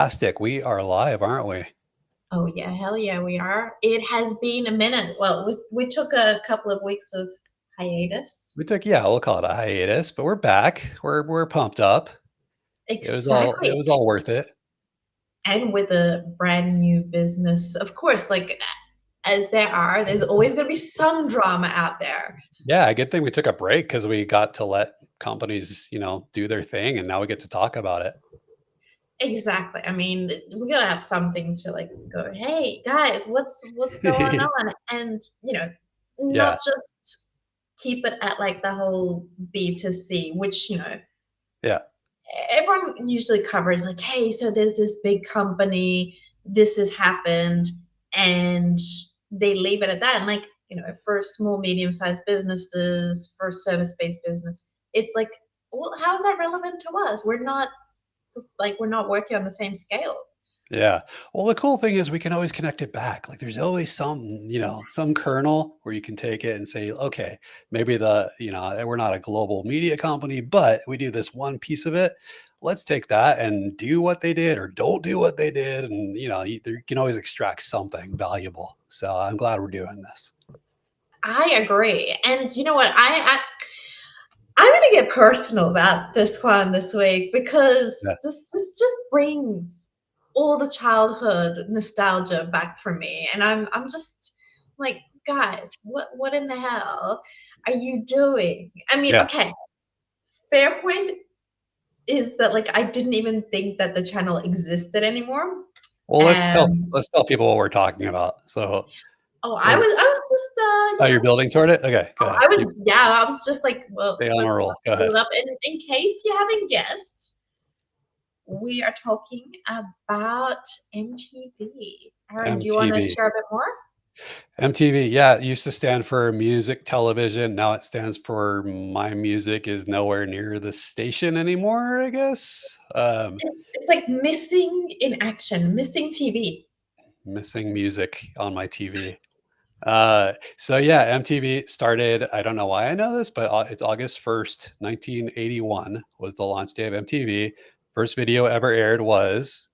Fantastic. We are live, aren't we? Oh yeah, hell yeah, we are. It has been a minute. Well, we took a couple of weeks of hiatus. Yeah, we'll call it a hiatus, but we're back. We're pumped up. It Exactly. was all worth it. And with a brand new business, of course, like as there's always going to be some drama out there. Yeah, good thing we took a break because we got to let companies, do their thing, and now we get to talk about it. Exactly. I mean, we got to have something to like go, "Hey, guys, what's going on?" And, Yeah, not just keep it at like the whole B2C, which, yeah. everyone usually covers like, hey, so there's this big company, this has happened, and they leave it at that. And like, for small, medium-sized businesses, for service-based business, it's like, well, how is that relevant to us? We're not working on the same scale. Yeah. Well, the cool thing is we can always connect it back. Like there's always some kernel where you can take it and say, okay, maybe we're not a global media company, but we do this one piece of it. Let's take that and do what they did or don't do what they did. And, you can always extract something valuable. So I'm glad we're doing this. I agree. And you know what? I'm gonna get personal about this one this week because Yeah. this just brings all the childhood nostalgia back for me, and I'm just like, guys, what in the hell are you doing? I mean, Yeah. okay, fair point is that like I didn't even think that the channel existed anymore, Well, and let's tell people what we're talking about. So, oh, I like, was I was just oh, you're building toward it. Okay. Go ahead. I was, yeah, I was just like, well, Stay on a let's roll. Go build ahead. it up. And in case you haven't guessed, we are talking about MTV. Aaron, do you want to MTV. share a bit more? MTV, yeah, it used to stand for music television. Now it stands for my music is nowhere near the station anymore, I guess. It's like missing in action, missing TV. Missing music on my TV. So yeah, MTV started, I don't know why I know this, but it's August 1st, 1981 was the launch day of MTV. First video ever aired was,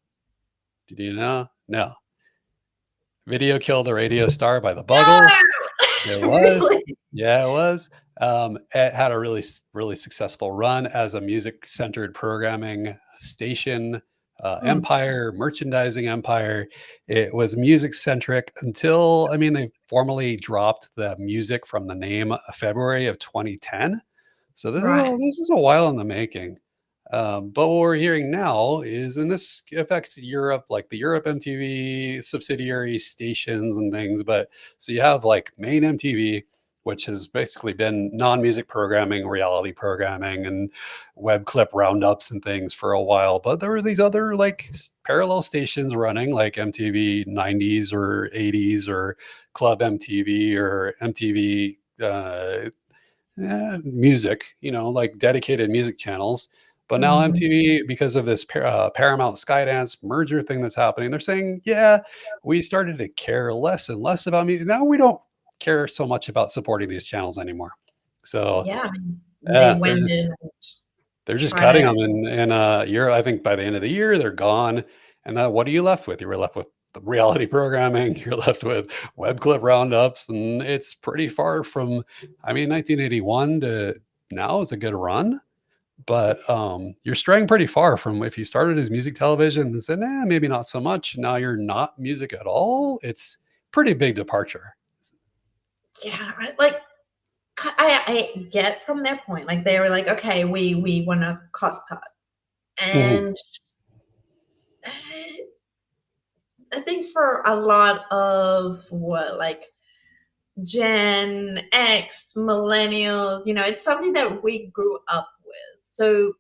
did you know? No. Video Killed a Radio Star by the Buggles. It No, was. really. Yeah, it was. It had a really successful run as a music-centered programming station, Mm, empire, merchandising empire. It was music-centric until, I mean, they formally dropped the music from the name February of 2010. So right. this is a while in the making. But what we're hearing now is, and this affects Europe, like the Europe MTV subsidiary stations and things. But so you have like main MTV, which has basically been non-music programming, reality programming, and web clip roundups and things for a while. But there were these other like parallel stations running, like MTV 90s or 80s or Club MTV or MTV. Music, like dedicated music channels. But now Mhm. MTV, because of this Paramount Skydance merger thing that's happening, they're saying, yeah, we started to care less and less about music. Now we don't care so much about supporting these channels anymore. So Yeah, I mean, they yeah, went in and they're just tried cutting to. them in a year. I think by the end of the year, they're gone. And what are you left with? You were left with the reality programming. You're left with web clip roundups, and it's pretty far from. I mean, 1981 to now is a good run, but you're straying pretty far from if you started as music television and said, maybe not so much. Now you're not music at all. It's pretty big departure. Yeah, like I get from their point. Like they were like, okay, we want to cost cut, Mhm. and I think for a lot of what like Gen X, millennials, it's something that we grew up with. So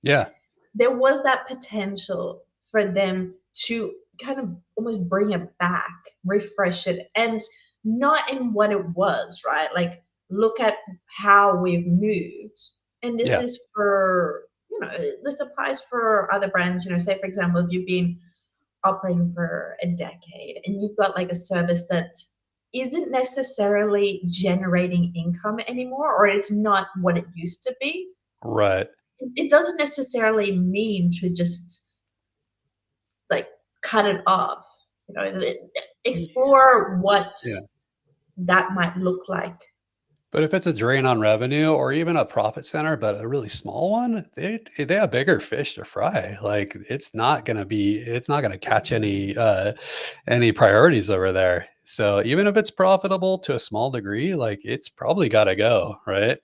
Yeah, there was that potential for them to kind of almost bring it back, refresh it, and not in what it was, right? Like, look at how we've moved. And this yeah, is for, this applies for other brands, say, for example, if you've been operating for a decade and you've got like a service that isn't necessarily generating income anymore, or it's not what it used to be, right. it doesn't necessarily mean to just cut it off. You know, explore what Yeah. that might look like. But if it's a drain on revenue or even a profit center, but a really small one, they have bigger fish to fry. Like it's not gonna catch any priorities over there. So even if it's profitable to a small degree, like it's probably gotta go, right?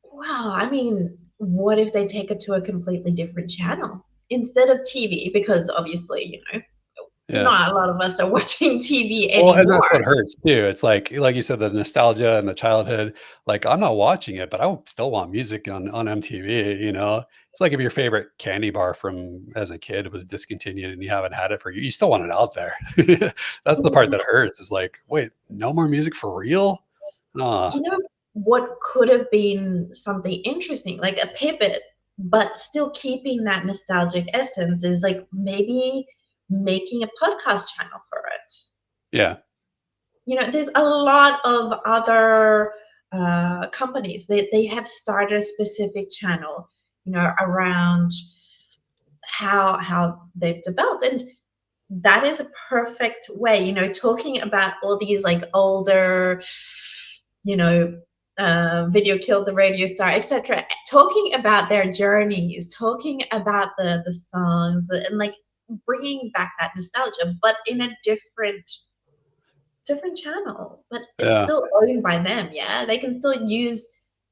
Wow, I mean, what if they take it to a completely different channel instead of TV? Because obviously, Yeah. not a lot of us are watching TV Well, and that's anymore. what hurts too. It's like you said, the nostalgia and the childhood. Like, I'm not watching it, but I would still want music on MTV, you know? It's like if your favorite candy bar from as a kid was discontinued and you haven't had it for you still want it out there. That's the part that hurts is like, "Wait, no more music for real?" Nah. Do you know what could have been something interesting, like a pivot, but still keeping that nostalgic essence is like maybe making a podcast channel for it. Yeah. There's a lot of other companies that they have started a specific channel, around how they've developed, and that is a perfect way, talking about all these like older, you know, video killed the radio star, etc. Talking about their journeys, talking about the songs, and like bringing back that nostalgia, but in a different channel. But it's Yeah. still owned by them. Yeah, they can still use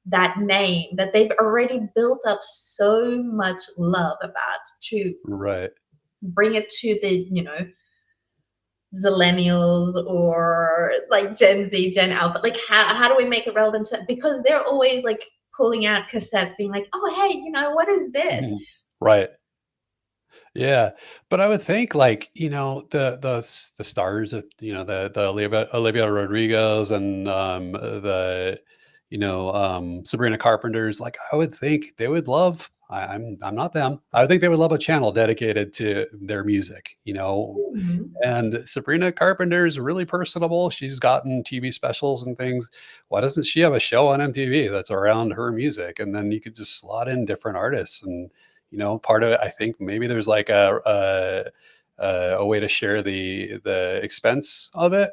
that name that they've already built up so much love about to Right. bring it to the Zillennials or like Gen Z, Gen Alpha. Like, how do we make it relevant to? Because they're always like pulling out cassettes, being like, "Oh, hey, what is this?" Mhm. Right. Yeah, but I would think like, the stars of, the Olivia Rodriguez and, Sabrina Carpenter's, like, I would think they would love I'm not them. I would think they would love a channel dedicated to their music, Mhm. and Sabrina Carpenter is really personable. She's gotten TV specials and things. Why doesn't she have a show on MTV that's around her music? And then you could just slot in different artists. And, part of it, I think maybe there's like a way to share the expense of it.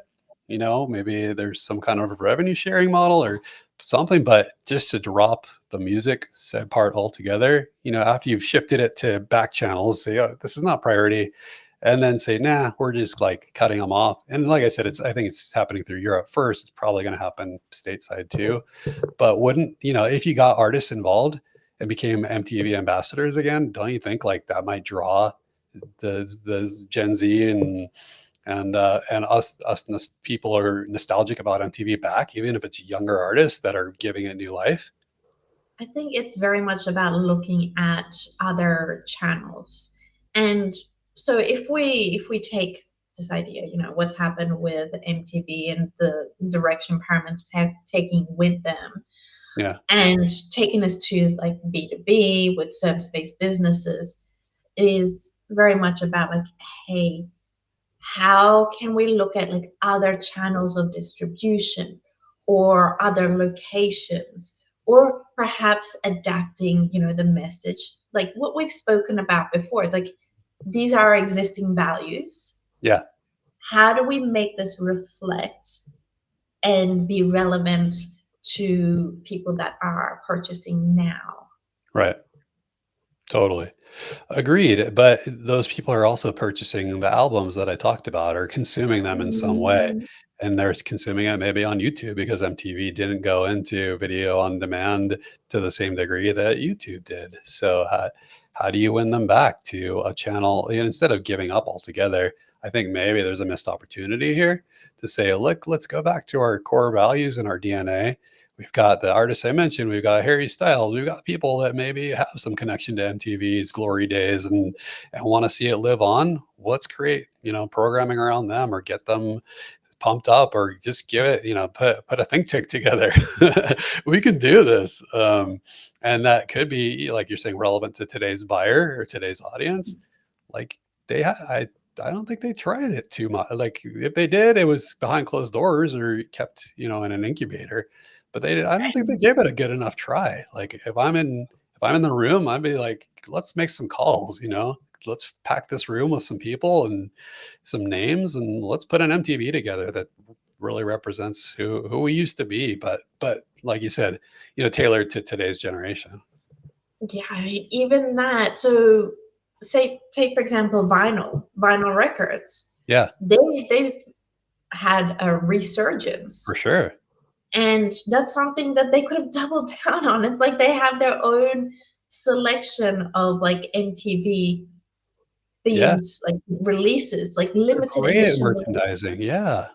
Maybe there's some kind of revenue sharing model or something, but just to drop the music said part altogether, after you've shifted it to back channels, say, oh, this is not priority, and then say, nah, we're just like cutting them off. And like I said, I think it's happening through Europe first. It's probably going to happen stateside too. But wouldn't, if you got artists involved and became MTV ambassadors again, don't you think like that might draw the Gen Z and people are nostalgic about MTV back, even if it's younger artists that are giving it new life? I think it's very much about looking at other channels. And so if we take this idea, what's happened with MTV and the direction Paramount's taking with them, Yeah. and taking this to like B2B with service-based businesses, is very much about like, hey, how can we look at like other channels of distribution or other locations, or perhaps adapting the message, like what we've spoken about before, like these are our existing values. Yeah. How do we make this reflect and be relevant to people that are purchasing now? Right. Totally. Agreed, but those people are also purchasing the albums that I talked about or consuming them in some way, Mm, and they're consuming it maybe on YouTube because MTV didn't go into video on demand to the same degree that YouTube did. So, how do you win them back to a channel? Instead of giving up altogether, I think maybe there's a missed opportunity here to say, "Look, let's go back to our core values and our DNA." We've got the artists I mentioned. We've got Harry Styles. We've got people that maybe have some connection to MTV's glory days and want to see it live on. Let's create, programming around them or get them pumped up or just give it, put a think tank together. We can do this. And that could be, like you're saying, relevant to today's buyer or today's audience. Like I don't think they tried it too much. Like if they did, it was behind closed doors or kept, in an incubator. But I don't think they gave it a good enough try. Like if I'm in the room, I'd be like, let's make some calls, let's pack this room with some people and some names, and let's put an MTV together that really represents who we used to be, but like you said, tailored to today's generation. Yeah, I mean, even that. So, say, take for example, vinyl records. Yeah, They've had a for resurgence, sure. and that's something that they could have doubled down on. It's like they have their own selection of like MTV Yeah, themed like releases, like they're limited great at edition merchandising. releases. Yeah,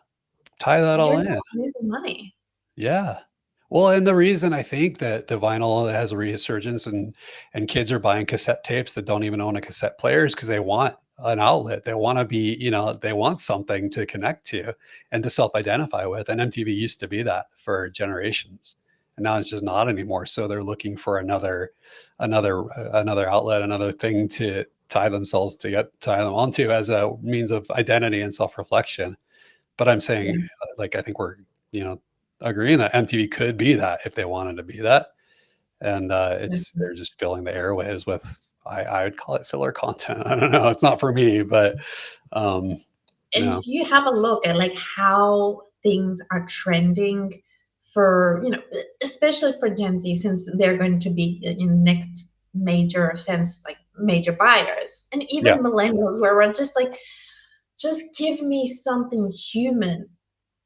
tie that all You're in. not losing money. Yeah. Well, and the reason I think that the vinyl has a resurgence and kids are buying cassette tapes that don't even own a cassette player is because they want an outlet. They want to be, they want something to connect to and to self-identify with. And MTV used to be that for generations. And now it's just not anymore. So they're looking for another outlet, another thing to tie them onto as a means of identity and self-reflection. But I'm saying, Yeah, like, I think we're, you know, agreeing that MTV could be that if they wanted to be that. And definitely. they're just filling the airwaves with, I would call it filler content. I don't know. It's not for me, but um, And no. if you have a look at like how things are trending for, especially for Gen Z, since they're going to be in next major sense, like major buyers, and Yeah. even millennials, where we're just like, just give me something human.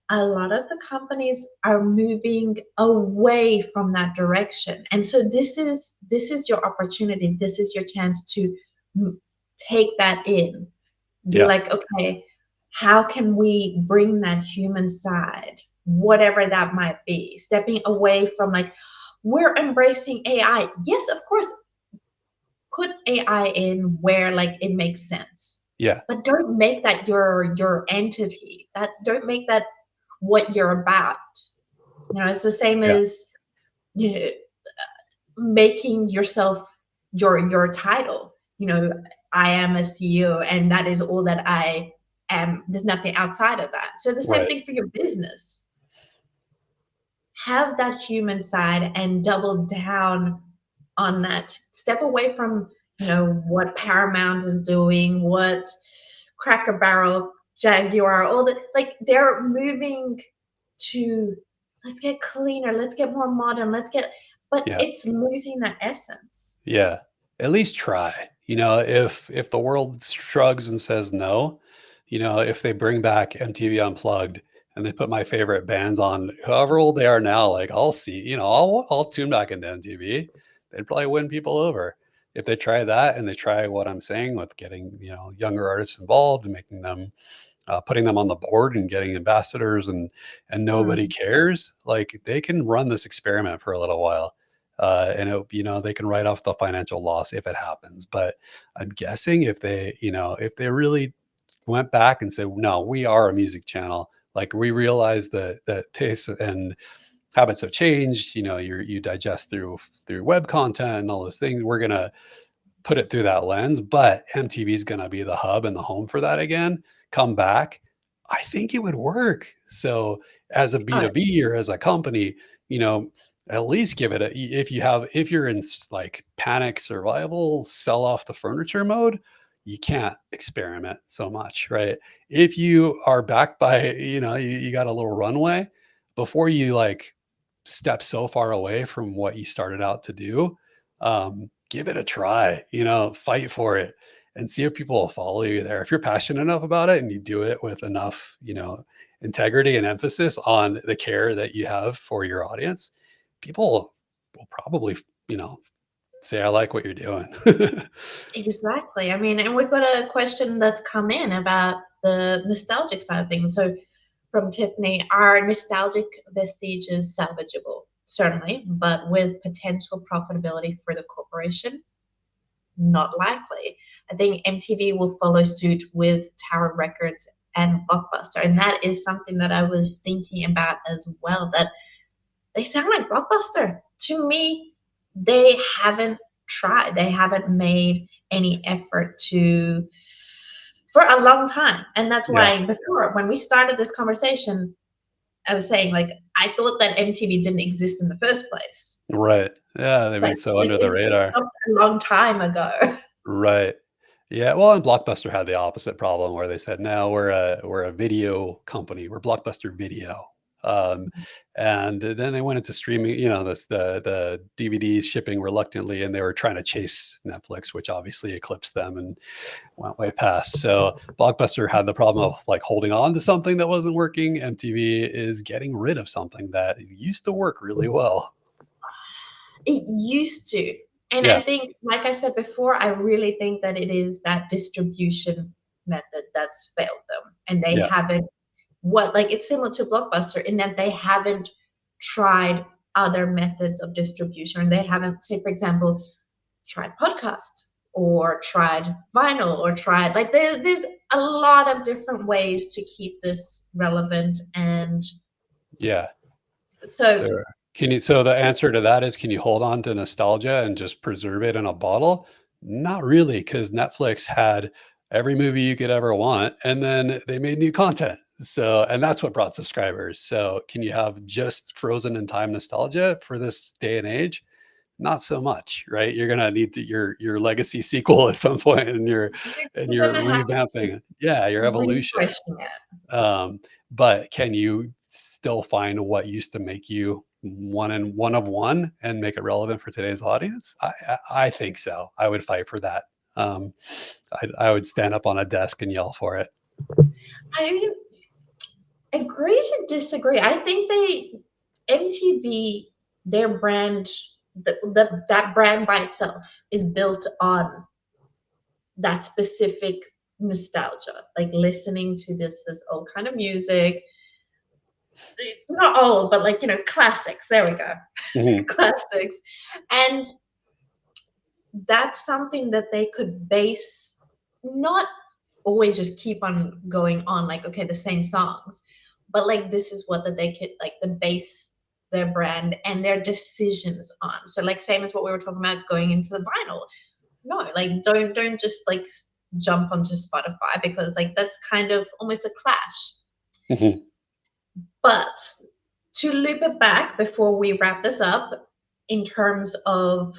A lot of the companies are moving away from that direction, and so this is your opportunity. This is your chance to take that in, be Yeah. like, okay, how can we bring that human side, whatever that might be, stepping away from like, we're embracing AI. Yes, of course, put AI in where like it makes sense, Yeah. but don't make that your entity. That don't make that what you're about. It's the same Yeah. as you know, making yourself your title. I am a CEO, and that is all that I am. There's nothing outside of that. So the same Right. thing for your business. Have that human side and double down on that. Step away from what Paramount is doing, what Cracker Barrel, Jaguar, all the like they're moving to, let's get cleaner, let's get more modern, but Yeah. it's losing that essence. Yeah. At least try. If the world shrugs and says no, if they bring back MTV Unplugged and they put my favorite bands on, however old they are now, like I'll see, I'll tune back into MTV. They'd probably win people over. If they try that and they try what I'm saying with getting, younger artists involved and making them putting them on the board and getting ambassadors and nobody Mm. cares, like they can run this experiment for a little while, and they can write off the financial loss if it happens. But I'm guessing if they really went back and said, no, we are a music channel, like we realize that tastes and habits have changed, you digest through web content and all those things, we're gonna put it through that lens, but MTV is going to be the hub and the home for that again. Come back. I think it would work. So as a Oh, B2B or as a company, at least give it if you're in like panic survival, sell off the furniture mode, you can't experiment so much, right? If you are backed by, you got a little runway before you like step so far away from what you started out to do, give it a try, fight for it and see if people will follow you there. If you're passionate enough about it and you do it with enough, integrity and emphasis on the care that you have for your audience, people will probably, say, I like what you're doing. exactly. I mean, and we've got a question that's come in about the nostalgic side of things. So from Tiffany, are nostalgic vestiges salvageable? Certainly, but with potential profitability for the corporation, not likely. I think MTV will follow suit with Tower Records and Blockbuster. And that is something that I was thinking about as well, that they sound like Blockbuster. To me, they haven't tried, they haven't made any effort to for a long time. And that's Yeah. why before, when we started this conversation, I was saying, like, I thought that MTV didn't exist in the first place. Right. Yeah. They've Like, been so it, under the it radar. stopped a long time ago. Right. Yeah, well, and Blockbuster had the opposite problem where they said, "No, we're a video company. We're Blockbuster Video." Um, and then they went into streaming, the DVDs shipping reluctantly, and they were trying to chase Netflix, which obviously eclipsed them and went way past. So Blockbuster had the problem of like holding on to something that wasn't working. MTV is getting rid of something that used to work really well. It used to. And I Yeah, think, like I said before, I really think that it is that distribution method that's failed them. And they yeah, haven't, like, it's similar to Blockbuster in that they haven't tried other methods of distribution. And they haven't, say, for example, tried podcast or tried vinyl or tried, like, there's a lot of different ways to keep this relevant. And yeah. so, Sure. So the answer to that is, can you hold on to nostalgia and just preserve it in a bottle? Not really, because Netflix had every movie you could ever want, and then they made new content. So, and that's what brought subscribers. So, can you have just frozen in time nostalgia for this day and age? Not so much, right? You're gonna need to your legacy sequel at some point, and you're your going to have to revamping, keep yeah, your evolution. refreshing it. Um, but can you still find what used to make you one of one and make it relevant for today's audience? I think so. I would fight for that. Um, I would stand up on a desk and yell for it. I mean, agree to disagree. I think MTV, their brand, that brand by itself is built on that specific nostalgia, like listening to this old kind of music. Not old, but like, classics. There we go. Mhm. Classics. And that's something that they could base, not always just keep on going on, like, okay, the same songs, but like this is what that they could, like, the base their brand and their decisions on. So like, same as what we were talking about going into the vinyl. No, like, don't just like jump onto Spotify, because like that's kind of almost a clash. Mhm. But to loop it back before we wrap this up, in terms of,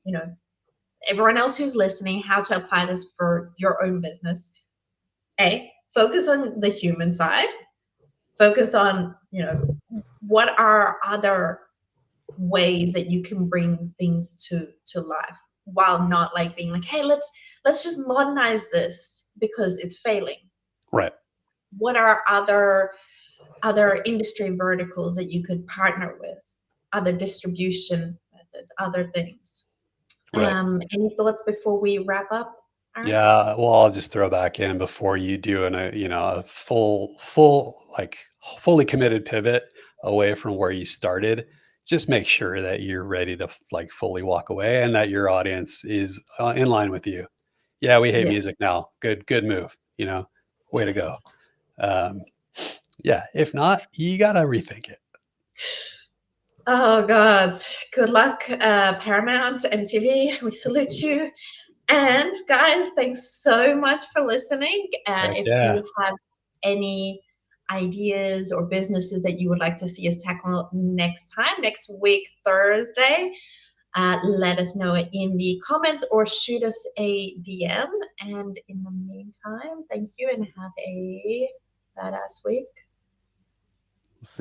you know everyone else who's listening, how to apply this for your own business. Focus on the human side. Focus on, what are other ways that you can bring things to life, while not like being like, hey, let's just modernize this because it's failing. Right. What are other industry verticals that you could partner with, other distribution methods, other things. Right. Any thoughts before we wrap up, Aaron? Yeah. Well, I'll just throw back in before you do a full, like fully committed pivot away from where you started. Just make sure that you're ready to like fully walk away and that your audience is in line with you. Yeah, we hate Yeah. music now. Good move. Way to go. Um, yeah. If not, you gotta rethink it. Oh God. Good luck, Paramount, MTV. We salute you. And guys, thanks so much for listening. Heck If yeah. you have any ideas or businesses that you would like to see us tackle next week, Thursday, let us know in the comments or shoot us a DM. And in the meantime, thank you and have a badass week. See.